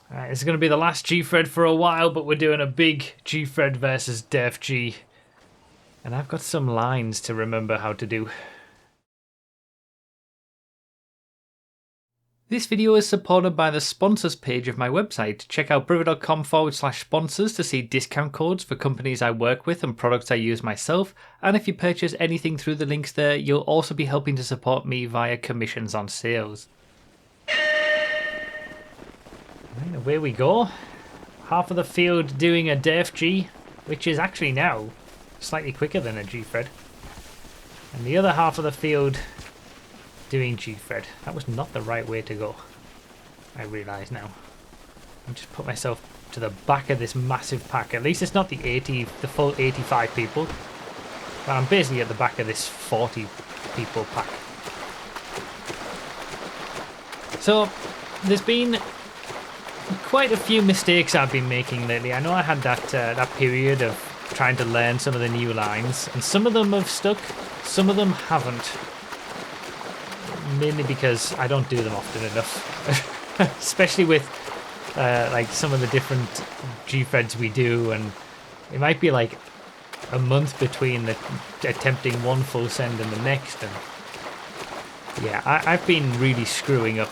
Alright, it's going to be the last Gfred for a while, but we're doing a big Gfred versus Def G. And I've got some lines to remember how to do. This video is supported by the sponsors page of my website. Check out broughy.com/sponsors to see discount codes for companies I work with and products I use myself. And if you purchase anything through the links there, you'll also be helping to support me via commissions on sales. Right, away we go. Half of the field doing a Def G, which is actually now slightly quicker than a Gfred. And the other half of the field doing Gfred. That was not the right way to go, I realise now. I'll just put myself to the back of this massive pack. At least it's not the full 85 people. But I'm basically at the back of this 40 people pack. So there's been quite a few mistakes I've been making lately. I know I had that period of trying to learn some of the new lines, and some of them have stuck, some of them haven't. Mainly because I don't do them often enough, especially with like some of the different Gfreds we do, and it might be like a month between attempting one full send and the next, and yeah, I've been really screwing up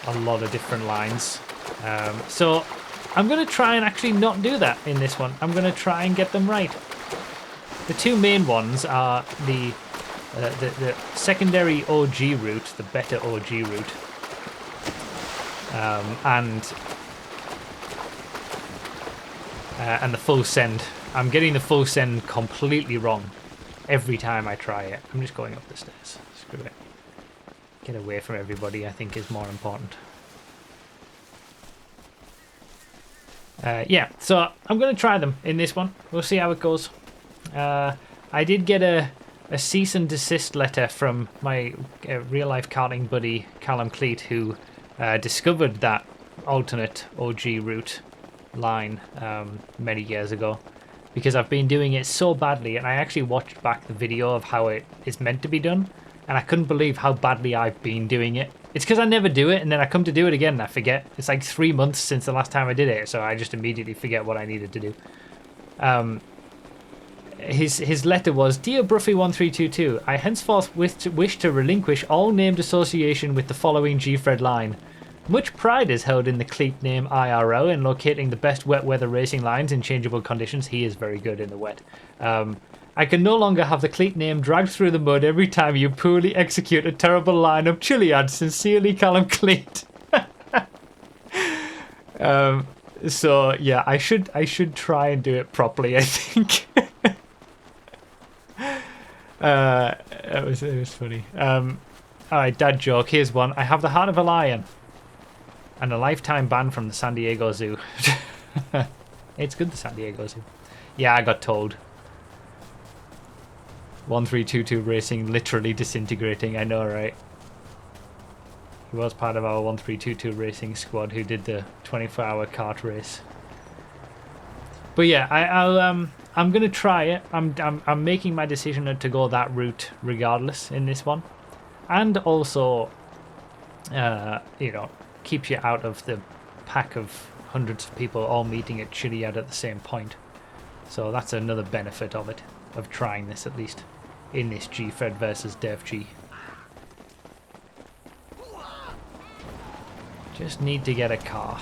a lot of different lines. So I'm going to try and actually not do that in this one. I'm going to try and get them right. The two main ones are the secondary OG route, the better OG route, and the full send. I'm getting the full send completely wrong every time I try it. I'm just going up the stairs. Screw it. Get away from everybody, I think, is more important. Yeah, so I'm going to try them in this one. We'll see how it goes. I did get a cease and desist letter from my real-life karting buddy Callum Cleat, who discovered that alternate OG route line many years ago, because I've been doing it so badly, and I actually watched back the video of how it is meant to be done, and I couldn't believe how badly I've been doing it. It's because I never do it, and then I come to do it again and I forget. It's like 3 months since the last time I did it, so I just immediately forget what I needed to do. His letter was, "Dear Broughy1322, I henceforth wish to relinquish all named association with the following Gfred line. Much pride is held in the Cleat name IRL in locating the best wet weather racing lines in changeable conditions." He is very good in the wet. "I can no longer have the Cleat name dragged through the mud every time you poorly execute a terrible line of Chiliad. Sincerely, Callum Cleat." So yeah, I should try and do it properly, I think. It was funny. Alright, dad joke. Here's one. "I have the heart of a lion and a lifetime ban from the San Diego Zoo." It's good, the San Diego Zoo. Yeah, I got told. 1322 Racing literally disintegrating. I know, right? He was part of our 1322 Racing squad who did the 24-hour kart race. But yeah, I'm gonna try it. I'm making my decision to go that route regardless in this one, and also, you know, keeps you out of the pack of hundreds of people all meeting at Chiliad at the same point. So that's another benefit of it, of trying this at least in this Gfred versus Def G. Just need to get a car.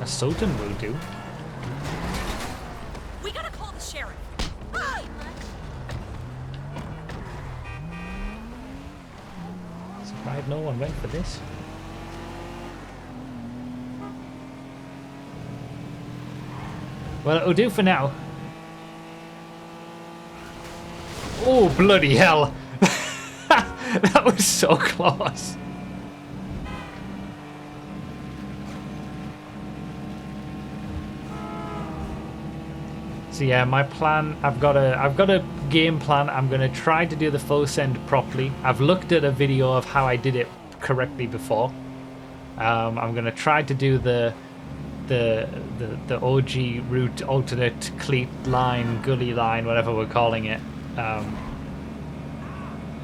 A Sultan will do. We gotta call the sheriff. Surprised no one went for this. Well, it'll do for now. Oh, bloody hell! That was so close. So yeah, my plan, I've got a game plan. I'm going to try to do the full send properly. I've looked at a video of how I did it correctly before. I'm going to try to do the OG route, alternate cleat line, gully line, whatever we're calling it.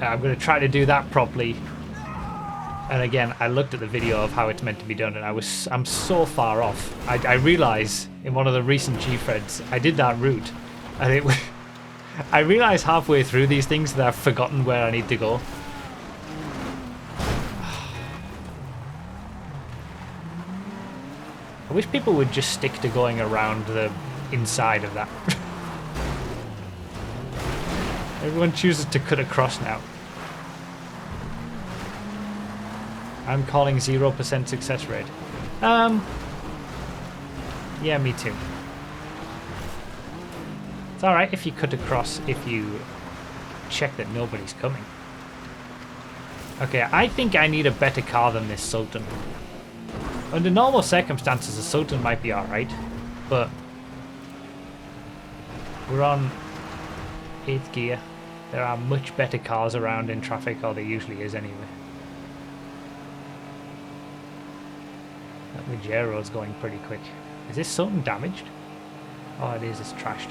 I'm going to try to do that properly. And again, I looked at the video of how it's meant to be done, and I'm so far off. I realize in one of the recent Gfreds, I did that route, and it I realize halfway through these things that I've forgotten where I need to go. I wish people would just stick to going around the inside of that. Everyone chooses to cut across now. I'm calling 0% success rate. Yeah, me too. It's alright if you cut across if you check that nobody's coming. Okay, I think I need a better car than this Sultan. Under normal circumstances, the Sultan might be alright, but we're on 8th gear. There are much better cars around in traffic, or there usually is anyway. That Majero's going pretty quick. Is this Sultan damaged? Oh, it is. It's trashed.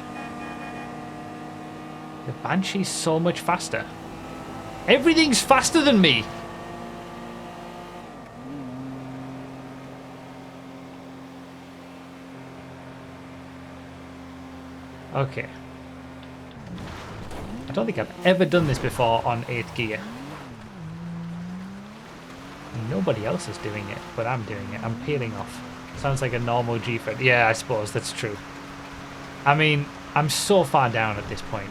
The Banshee's so much faster. Everything's faster than me! Okay. I don't think I've ever done this before on 8th gear. Nobody else is doing it, but I'm doing it. I'm peeling off. Sounds like a normal Gfred. Yeah, I suppose that's true. I mean, I'm so far down at this point.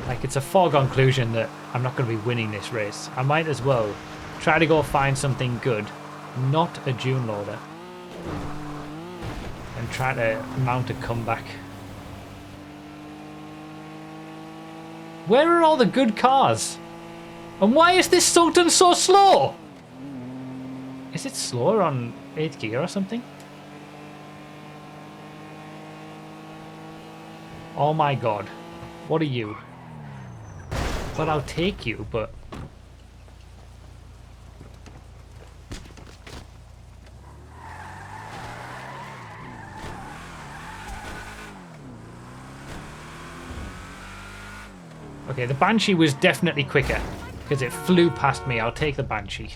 Like, it's a foregone conclusion that I'm not going to be winning this race. I might as well try to go find something good, not a June loader, and try to mount a comeback. Where are all the good cars? And why is this Sultan so slow? Is it slower on 8th gear or something? Oh my god. What are you? Well, I'll take you, but... Okay, the Banshee was definitely quicker, because it flew past me. I'll take the Banshee.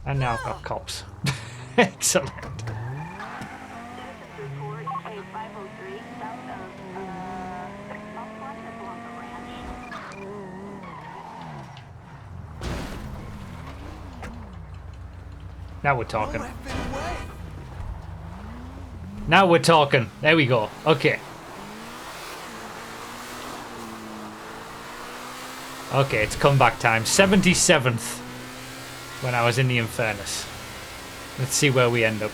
And now I've got cops. Excellent. Now we're talking. Now we're talking. There we go. Okay. Okay, it's comeback time. 77th when I was in the Infernus. Let's see where we end up.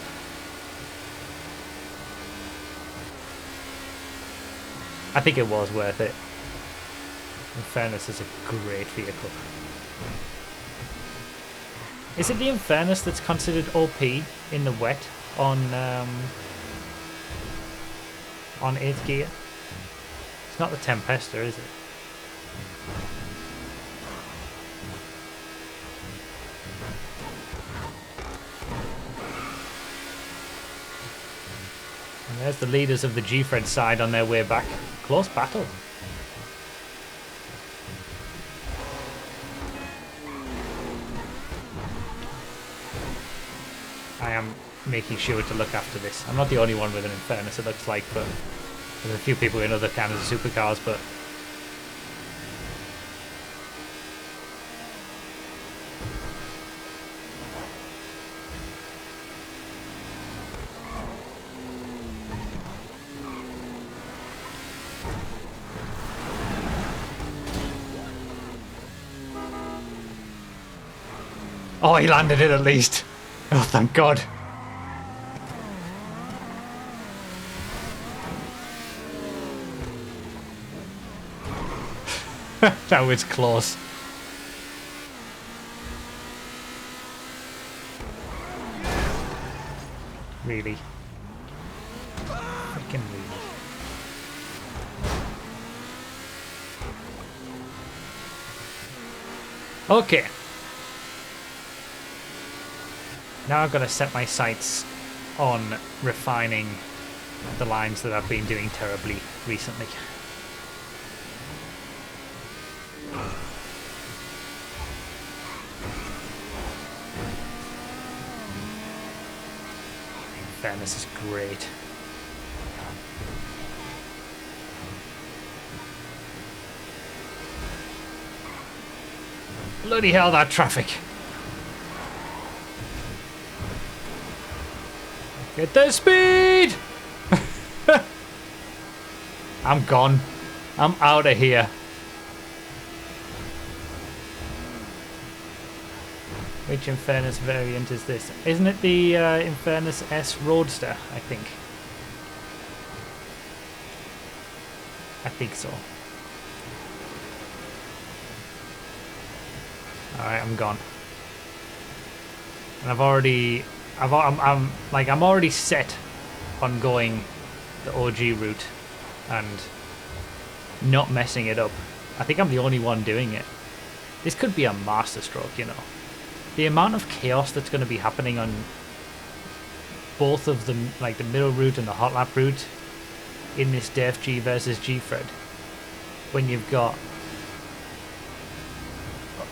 I think it was worth it. Infernus is a great vehicle. Is it the Infernus that's considered OP in the wet on 8th gear? It's not the Tempesta, is it? And there's the leaders of the Gfred side on their way back. Close battle. I am making sure to look after this. I'm not the only one with an Infernus, it looks like, but there's a few people in other kinds of supercars, but... Oh, he landed it at least. Oh, thank God. That was close. Really? Freaking really. Okay. Now I've got to set my sights on refining the lines that I've been doing terribly recently. Fairness is great. Bloody hell, that traffic. Get the speed! I'm gone. I'm out of here. Which Infernus variant is this? Isn't it the Infernus S Roadster, I think? I think so. Alright, I'm gone. And I'm already set on going the OG route and not messing it up. I think I'm the only one doing it. This could be a masterstroke, you know. The amount of chaos that's going to be happening on both of them, like the middle route and the hot lap route, in this Def G versus Gfred, when you've got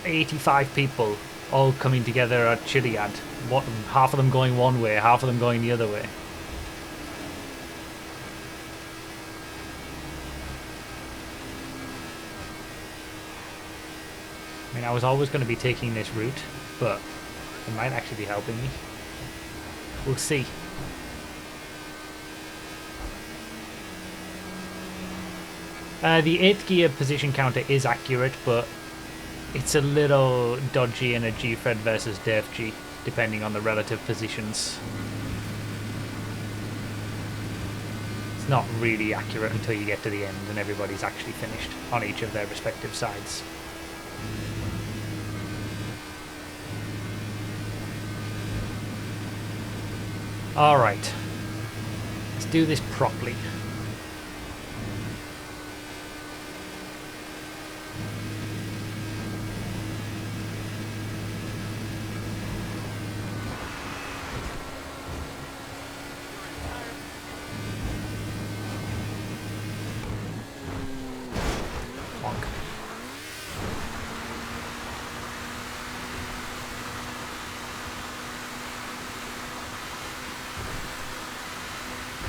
85 people all coming together at Chiliad, half of them going one way, half of them going the other way. I mean, I was always going to be taking this route, but it might actually be helping me. We'll see. The 8th gear position counter is accurate, but it's a little dodgy in a Gfred versus Def G, depending on the relative positions. It's not really accurate until you get to the end and everybody's actually finished on each of their respective sides. Alright, let's do this properly.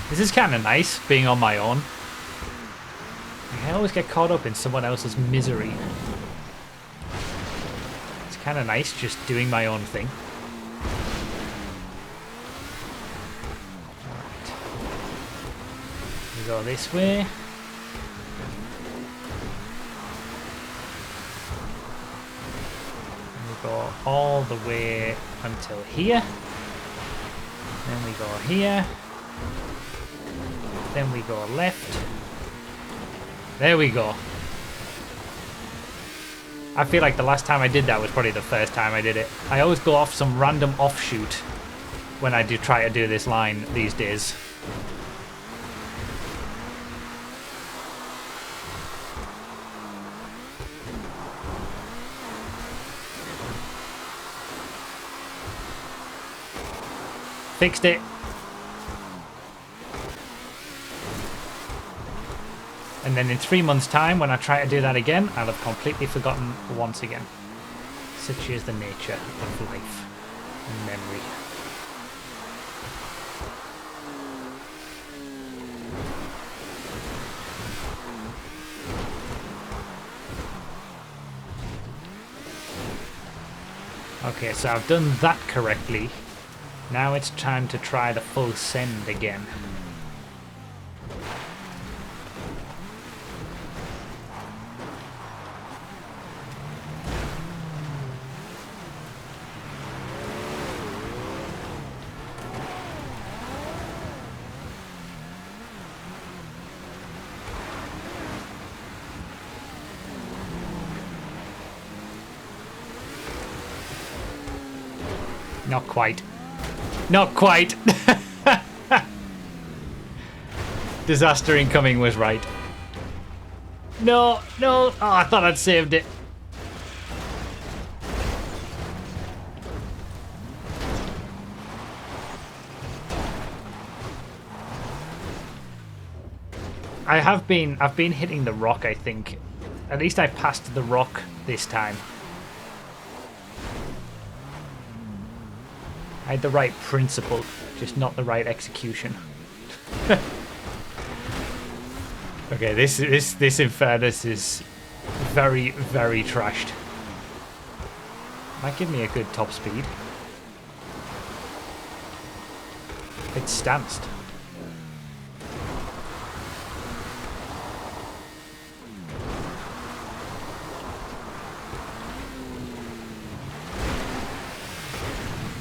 This is kind of nice, being on my own. I always get caught up in someone else's misery. It's kind of nice just doing my own thing. Alright. We go this way. And we go all the way until here. Then we go here. Then we go left. There we go. I feel like the last time I did that was probably the first time I did it. I always go off some random offshoot when I do try to do this line these days. Fixed it. And then in 3 months' time, when I try to do that again, I'll have completely forgotten once again. Such is the nature of life and memory. Okay, so I've done that correctly. Now it's time to try the full send again. Not quite. Not quite. Disaster incoming was right. No, no. Oh, I thought I'd saved it. I've been hitting the rock, I think. At least I passed the rock this time. I had the right principle. Just not the right execution. Okay, this in fairness is very, very trashed. Might give me a good top speed. It's stanced.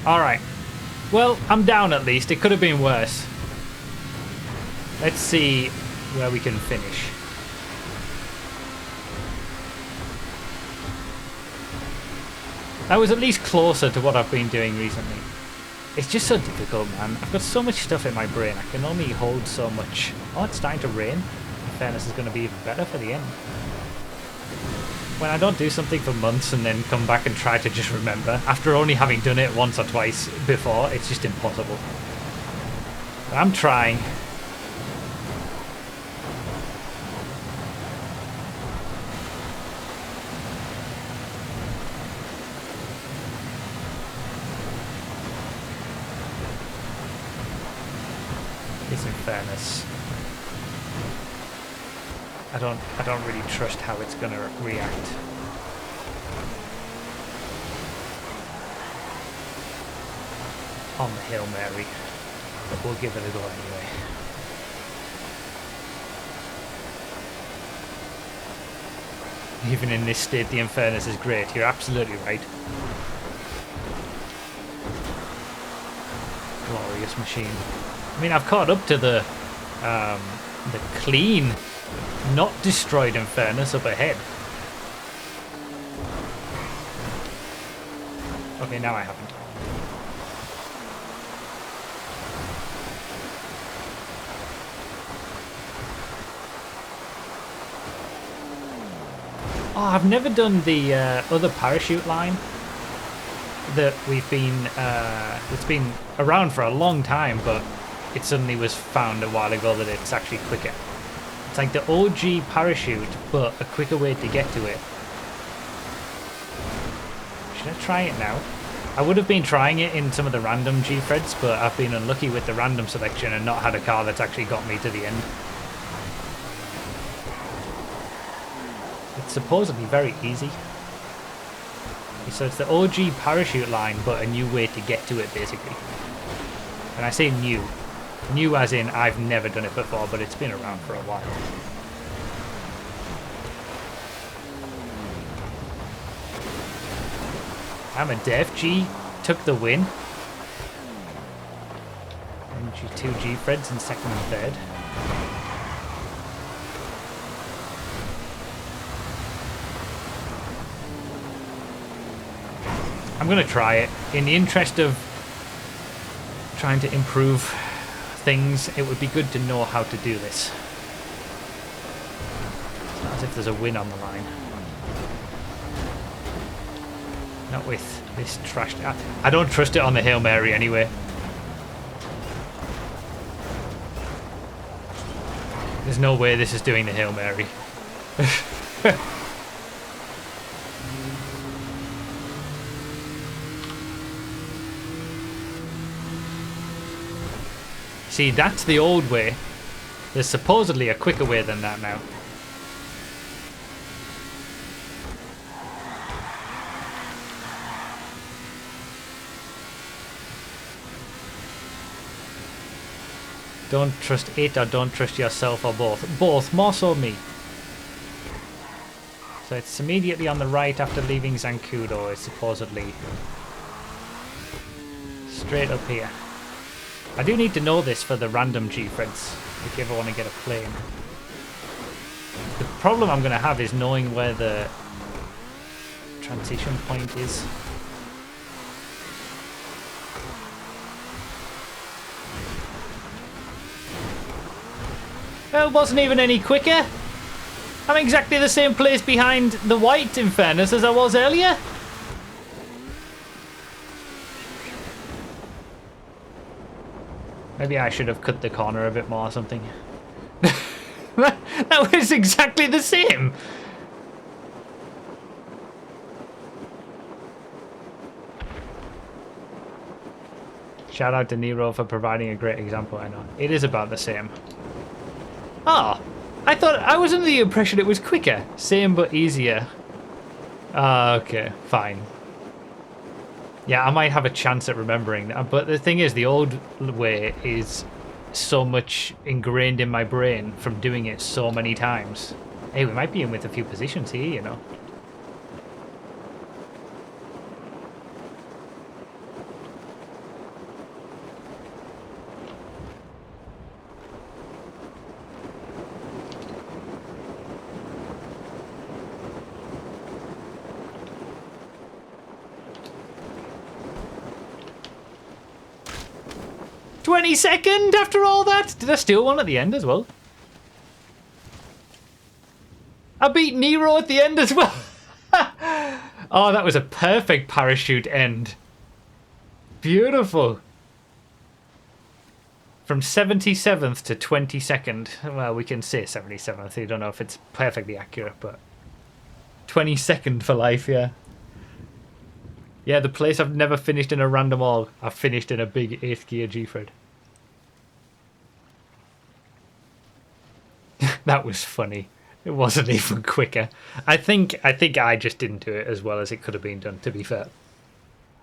Alright. Well, I'm down at least. It could have been worse. Let's see where we can finish. That was at least closer to what I've been doing recently. It's just so difficult, man. I've got so much stuff in my brain. I can only hold so much. Oh, it's starting to rain. In fairness, is going to be even better for the end. When I don't do something for months and then come back and try to just remember, after only having done it once or twice before, it's just impossible. But I'm trying. This, in fairness, I don't really trust how it's gonna react. On the Hail Mary, but we'll give it a go anyway. Even in this state, the Infernus is great. You're absolutely right. Glorious machine. I mean, I've caught up to the clean, not destroyed Infernus up ahead. Okay, now I haven't. Oh, I've never done the other parachute line that we've been, it's been around for a long time, but it suddenly was found a while ago that it's actually quicker. It's like the OG parachute, but a quicker way to get to it. Should I try it now? I would have been trying it in some of the random Gfreds, but I've been unlucky with the random selection and not had a car that's actually got me to the end. It's supposedly very easy. So it's the OG parachute line, but a new way to get to it, basically. And I say new. New as in I've never done it before, but it's been around for a while. I'm a Def G took the win. And two Gfreds in second and third. I'm going to try it. In the interest of trying to improve things, it would be good to know how to do this. It's not as if there's a win on the line. Not with this trash. I don't trust it on the Hail Mary anyway. There's no way this is doing the Hail Mary. See, that's the old way. There's supposedly a quicker way than that now. Don't trust it or don't trust yourself or both. Both, more so me. So it's immediately on the right after leaving Zancudo. It's supposedly straight up here. I do need to know this for the random Gfreds, if you ever want to get a plane. The problem I'm going to have is knowing where the transition point is. Well, it wasn't even any quicker. I'm exactly the same place behind the white, in fairness, as I was earlier. Maybe I should have cut the corner a bit more or something. That was exactly the same. Shout out to Nero for providing a great example. I know it is about the same. Oh, I was under the impression it was quicker. Same but easier. Okay, fine. Yeah, I might have a chance at remembering that, but the thing is, the old way is so much ingrained in my brain from doing it so many times. Hey, we might be in with a few positions here, you know. "20-second after all that?" Did I steal one at the end as well? I beat Nero at the end as well. Oh, that was a perfect parachute end. Beautiful. From 77th to 22nd. Well, we can say 77th. I don't know if it's perfectly accurate, but 22nd for life, yeah. Yeah, the place I've never finished in a random all, I've finished in a big 8th gear Gfred. That was funny. It wasn't even quicker. I think I just didn't do it as well as it could have been done, to be fair.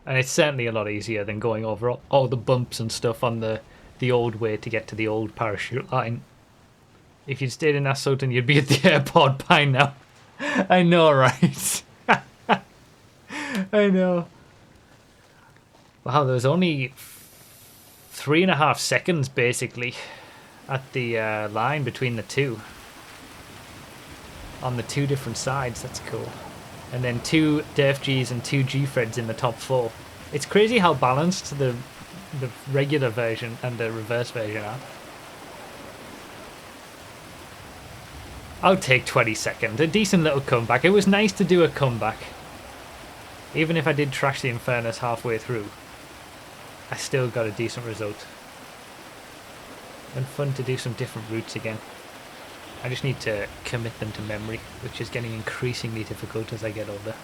And it's certainly a lot easier than going over all the bumps and stuff on the old way to get to the old parachute line. If you'd stayed in Assoton, you'd be at the airport by now. I know, right? I know. Wow, there was only 3.5 seconds, basically, at the line between the two. On the two different sides, that's cool. And then 2 Def Gs and 2 Gfreds in the top 4. It's crazy how balanced the regular version and the reverse version are. I'll take 22nd. A decent little comeback. It was nice to do a comeback. Even if I did trash the Infernus halfway through, I still got a decent result. And fun to do some different routes again. I just need to commit them to memory, which is getting increasingly difficult as I get older.